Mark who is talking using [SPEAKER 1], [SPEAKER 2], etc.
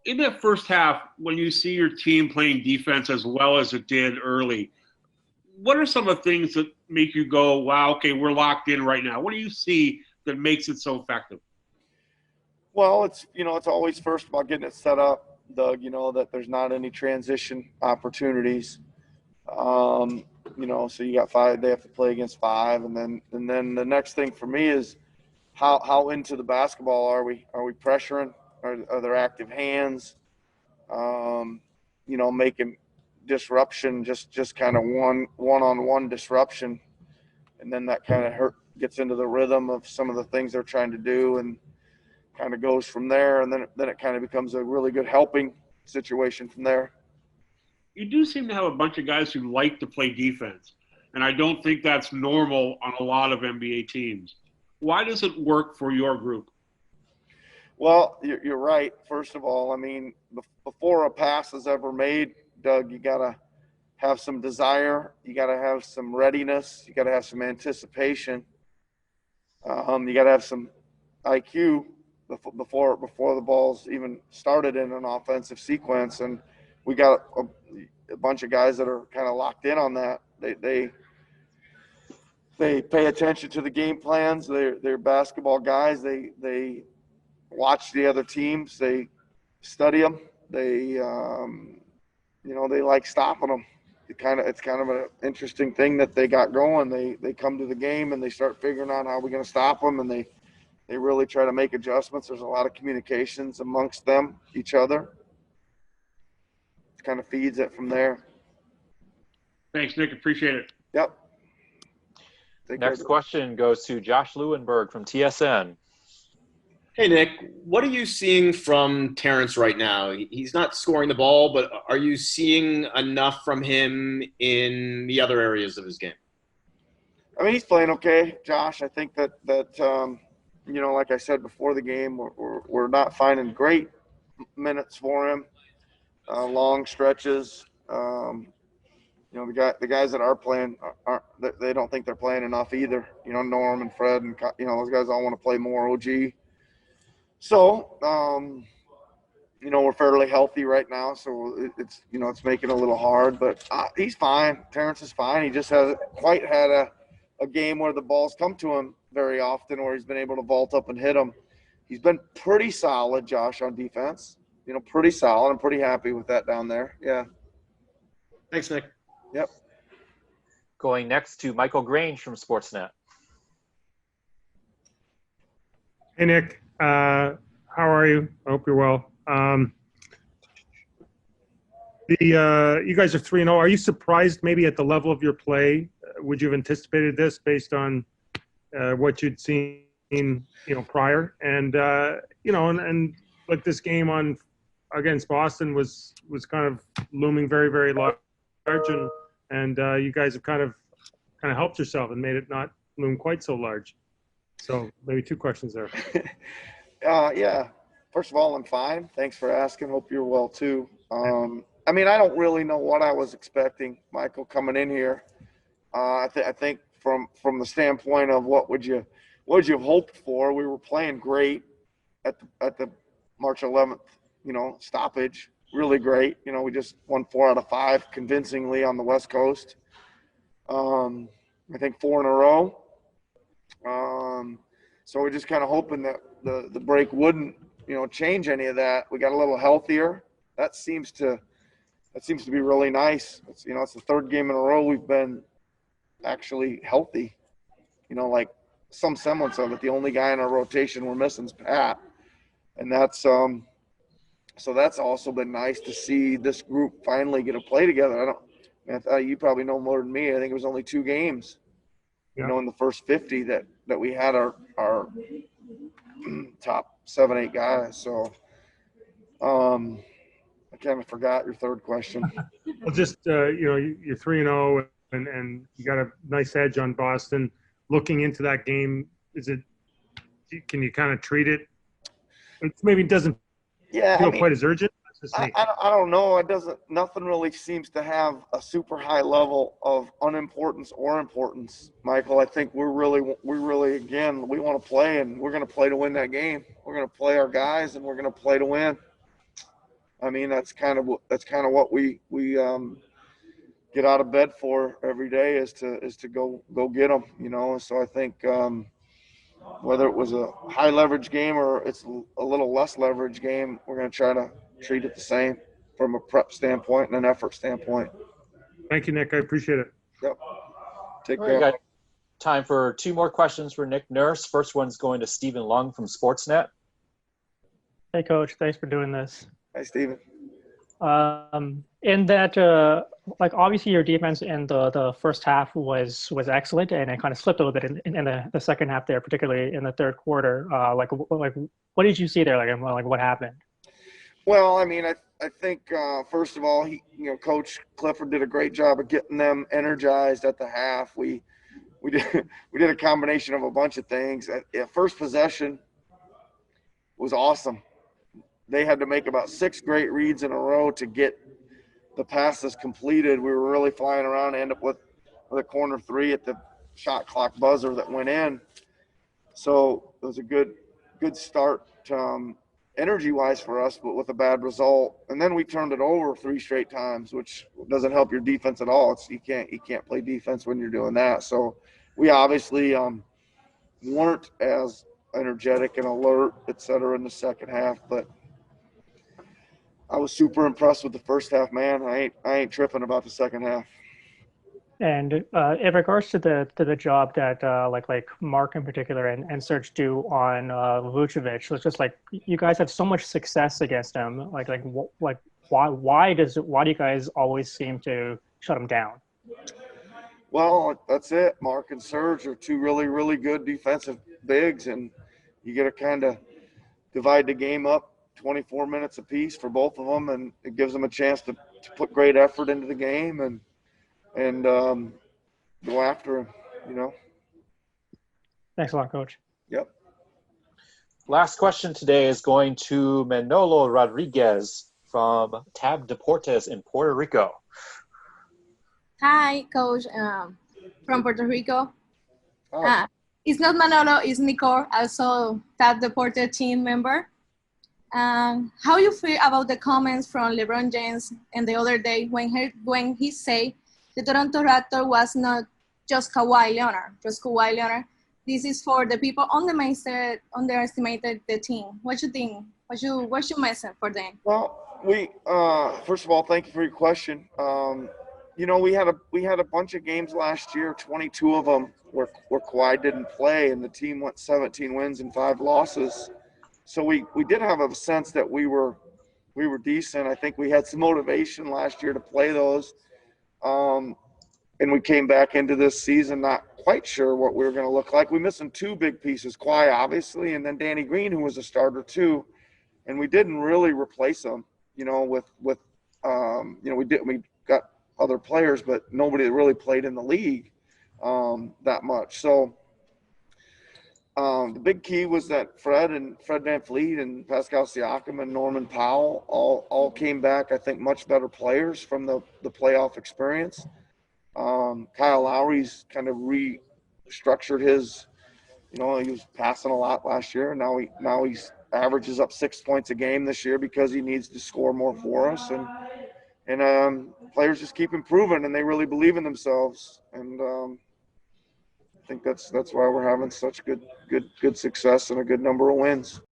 [SPEAKER 1] In that first half, when you see your team playing defense as well as it did early, what are some of the things that make you go, wow, okay, we're locked in right now? What do you see that makes it so effective?
[SPEAKER 2] Well, it's always first about getting it set up, Doug. That there's not any transition opportunities. Um, so you got five. They have to play against five, and then the next thing for me is how into the basketball are we? Are we pressuring? Are there active hands? Um, making disruption just kind of on one disruption, and then that kind of hurt gets into the rhythm of some of the things they're trying to do, and kind of goes from there, and then it kind of becomes a really good helping situation from there.
[SPEAKER 1] You do seem to have a bunch of guys who like to play defense, and I don't think that's normal on a lot of NBA teams. Why does it work for your group?
[SPEAKER 2] Well, you're right. First of all, I mean, before a pass is ever made, Doug, you gotta have some desire. You gotta have some readiness. You gotta have some anticipation. You gotta have some IQ before the ball's even started in an offensive sequence. And we got a bunch of guys that are kind of locked in on that. They pay attention to the game plans. They're basketball guys. They watch the other teams. They study them. They like stopping them. It's kind of an interesting thing that they got going. They come to the game and they start figuring out how we're going to stop them, and they really try to make adjustments. There's a lot of communications amongst them, each other. It kind of feeds it from there.
[SPEAKER 1] Thanks, Nick. Appreciate it.
[SPEAKER 2] Yep.
[SPEAKER 3] Next question goes to Josh Lewenberg from TSN.
[SPEAKER 4] Hey, Nick, what are you seeing from Terrence right now? He's not scoring the ball, but are you seeing enough from him in the other areas of his game?
[SPEAKER 2] I mean, he's playing okay, Josh. I think that like I said before the game, we're not finding great minutes for him, long stretches. The guys that are playing aren't. They don't think they're playing enough either. Norm and Fred and those guys all want to play more OG. So, we're fairly healthy right now, so it's making it a little hard, but he's fine. Terrence is fine. He just hasn't quite had a game where the ball's come to him very often, where he's been able to vault up and hit them. He's been pretty solid, Josh, on defense. Pretty solid. I'm pretty happy with that down there. Yeah.
[SPEAKER 4] Thanks, Nick.
[SPEAKER 2] Yep.
[SPEAKER 3] Going next to Michael Grange from Sportsnet.
[SPEAKER 5] Hey, Nick. How are you? I hope you're well. You guys are 3-0. Are you surprised maybe at the level of your play? Would you have anticipated this based on what you'd seen, prior? And and like this game against Boston was kind of looming very, very large, and you guys have kind of helped yourself and made it not loom quite so large. So maybe two questions there.
[SPEAKER 2] Yeah. First of all, I'm fine. Thanks for asking. Hope you're well too. I don't really know what I was expecting, Michael, coming in here. I think from the standpoint of what would you have hoped for, we were playing great at the March 11th, stoppage. Really great. We just won 4 out of 5 convincingly on the West Coast. I think 4 in a row. So we're just kind of hoping that the break wouldn't, change any of that. We got a little healthier. That seems to be really nice. It's the third game in a row we've been actually healthy. Like some semblance of it. The only guy in our rotation we're missing is Pat, and that's so that's also been nice to see this group finally get to play together. You probably know more than me. I think it was only 2 games, in the first 50 that we had our top 7-8 guys. So I kind of forgot your third question.
[SPEAKER 5] Well, just you're 3-0 and you got a nice edge on Boston. Looking into that game, can you kind of treat it? Maybe it doesn't feel quite as urgent.
[SPEAKER 2] I don't know. Nothing really seems to have a super high level of unimportance or importance, Michael. I think we really, again, we want to play, and we're going to play to win that game. We're going to play our guys, and we're going to play to win. I mean, that's kind of what we get out of bed for every day is to go get them, you know. So I think whether it was a high leverage game or it's a little less leverage game, we're going to try to treat it the same from a prep standpoint and an effort standpoint.
[SPEAKER 5] Thank you, Nick. I appreciate it.
[SPEAKER 2] Yep. Take
[SPEAKER 3] We
[SPEAKER 2] care.
[SPEAKER 3] got time for 2 more questions for Nick Nurse. First one's going to Stephen Lung from Sportsnet.
[SPEAKER 6] Hey, Coach. Thanks for doing this.
[SPEAKER 2] Hi, Steven.
[SPEAKER 6] In that, like obviously your defense in the first half was excellent, and it kind of slipped a little bit in the second half there, particularly in the third quarter. Like what did you see there? Like what happened?
[SPEAKER 2] Well, I mean, I think first of all, Coach Clifford did a great job of getting them energized at the half. We did a combination of a bunch of things. At first possession was awesome. They had to make about 6 great reads in a row to get the passes completed. We were really flying around and end up with a corner 3 at the shot clock buzzer that went in. So it was a good start energy-wise for us, but with a bad result. And then we turned it over 3 straight times, which doesn't help your defense at all. You can't play defense when you're doing that. So we obviously weren't as energetic and alert, et cetera, in the second half, but I was super impressed with the first half, man. I ain't tripping about the second half.
[SPEAKER 6] And in regards to the job that like Mark in particular and Serge do on Vucevic, it's just like you guys have so much success against him. Like why do you guys always seem to shut him down?
[SPEAKER 2] Well, that's it. Mark and Serge are 2 really, really good defensive bigs, and you got to kind of divide the game up 24 minutes apiece for both of them, and it gives them a chance to put great effort into the game and go after him, you know.
[SPEAKER 6] Thanks a lot, Coach.
[SPEAKER 2] Yep.
[SPEAKER 3] Last question today is going to Manolo Rodriguez from Tab Deportes in Puerto Rico.
[SPEAKER 7] Hi, Coach, from Puerto Rico.
[SPEAKER 2] Hi.
[SPEAKER 7] It's not Manolo, it's Nicole, also Tab Deportes team member. How you feel about the comments from LeBron James and the other day when he said the Toronto Raptors was not just Kawhi Leonard. This is for the people underestimated the team. What you think? What's your message for them?
[SPEAKER 2] Well, we first of all, thank you for your question. You know, we had a bunch of games last year, 22 of them where Kawhi didn't play, and the team went 17 wins and 5 losses. So we did have a sense that we were decent. I think we had some motivation last year to play those. And we came back into this season not quite sure what we were going to look like. We missing 2 big pieces, Kawhi obviously, and then Danny Green, who was a starter too. And we didn't really replace them, you know, with we got other players, but nobody that really played in the league that much. So the big key was that Fred VanVleet and Pascal Siakam and Norman Powell all came back, I think, much better players from the playoff experience. Kyle Lowry's kind of restructured his, you know, he was passing a lot last year, and now he's averages up 6 points a game this year because he needs to score more for us, and players just keep improving, and they really believe in themselves, and I think that's why we're having such good success and a good number of wins.